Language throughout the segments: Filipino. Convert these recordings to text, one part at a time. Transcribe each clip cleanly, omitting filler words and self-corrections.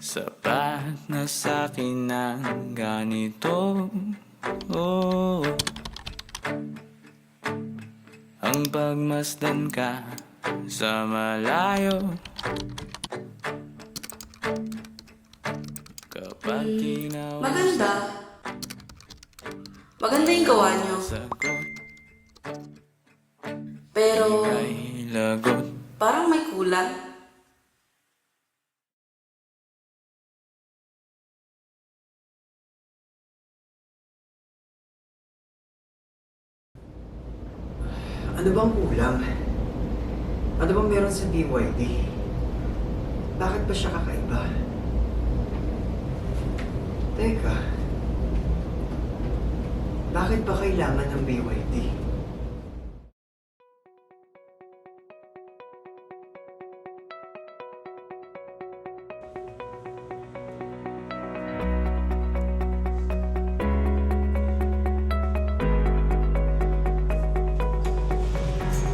Sapat na sa'kin ng ganito, oh. Ang pagmasdan ka sa malayo. Kapag tinawag Maganda. Maganda yung gawa nyo. sagot, Pero ay lagot. parang may kulang. Ano bang kulang? Ano bang meron sa BYD? Bakit ba siya kakaiba? Teka. Bakit ba kailangan ng BYD?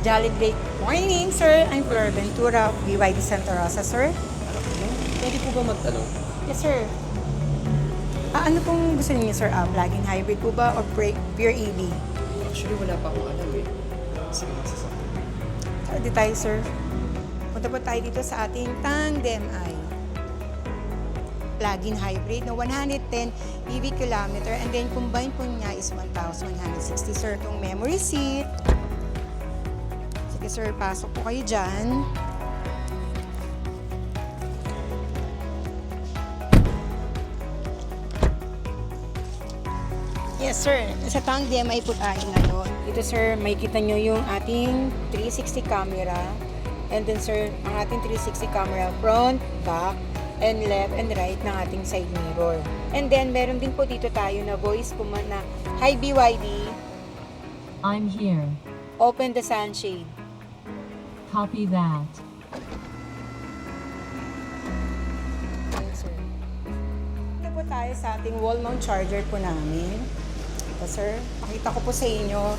Jolly great morning, sir. I'm Flor Ventura of BYD Santa Rosa, sir. Pwede po ba magtanong? Yes, sir. Ano pong gusto niyo, sir? Plug-in hybrid po ba or pure EV? Actually, wala pa akong alam eh. Sige, masasabi. Di tayo, sir. Punta po tayo dito sa ating Tandem i. Plug-in hybrid na 110 EV kilometer and then combined po niya is 1,160, sir. Itong memory seat. Sige, sir. Pasok po kayo dyan. Yes, sir. Sa Tandem ay po tayo ngayon. Dito, sir, may kita nyo yung ating 360 camera. And then, sir, ang ating 360 camera front, back, and left and right ng ating side mirror. And then, meron din po dito tayo na voice command na, "Hi BYD, I'm here. open the sunshade." Copy that. Ayan, sir. Ito po tayo sa ating wall mount charger po namin. Ito, sir. Pakita ko po sa inyo.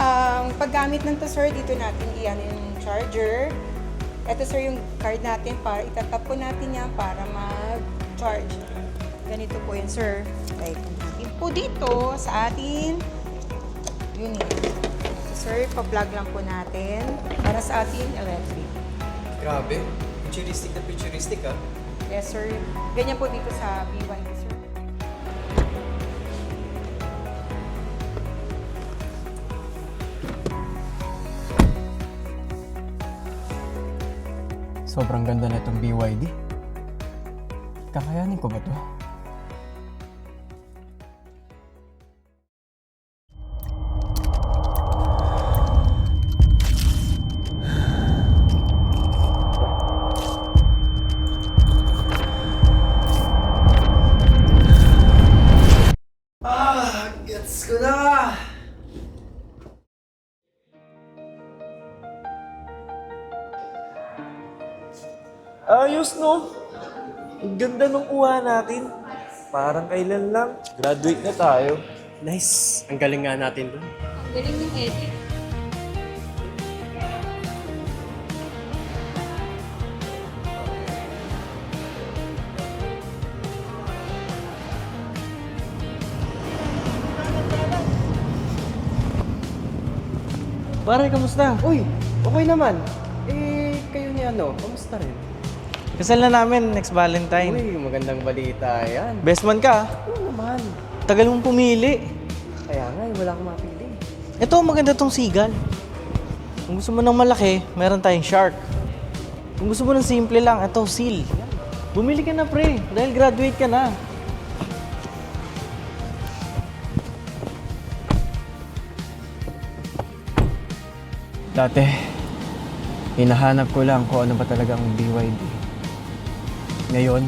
Ang paggamit ng to, sir, dito natin iyan yung charger. Ito, sir, yung card natin para itatap po natin yan para mag-charge. Ganito po yun, sir. Like, natin po dito sa ating unit. So, sir, pa-plug lang po natin para sa ating electric. Grabe. Futuristic na futuristic ah. Yes, sir. Ganyan po dito sa BYD, sir. Sobrang ganda na itong BYD. Kakayanin ko ba to? Gets ko na! Ayos, no? Ang ganda nung kuha natin. Parang kailan lang. Graduate na tayo. Nice. Ang galing nga natin dun. Galing ng edit. Pare, kamusta? Uy, okay naman. Kayo ni ano, kamusta rin? Kasal na namin next Valentine. Uy, magandang balita yan. Best man ka. Oo naman. Tagal mong pumili. Kaya nga, wala akong mapili. Ito, maganda tong seagull. Kung gusto mo ng malaki, meron tayong shark. Kung gusto mo ng simple lang, ito, seal. Bumili ka na, pre. Dahil graduate ka na. Dati, hinahanap ko lang kung ano ba talaga ang BYD. Ngayon,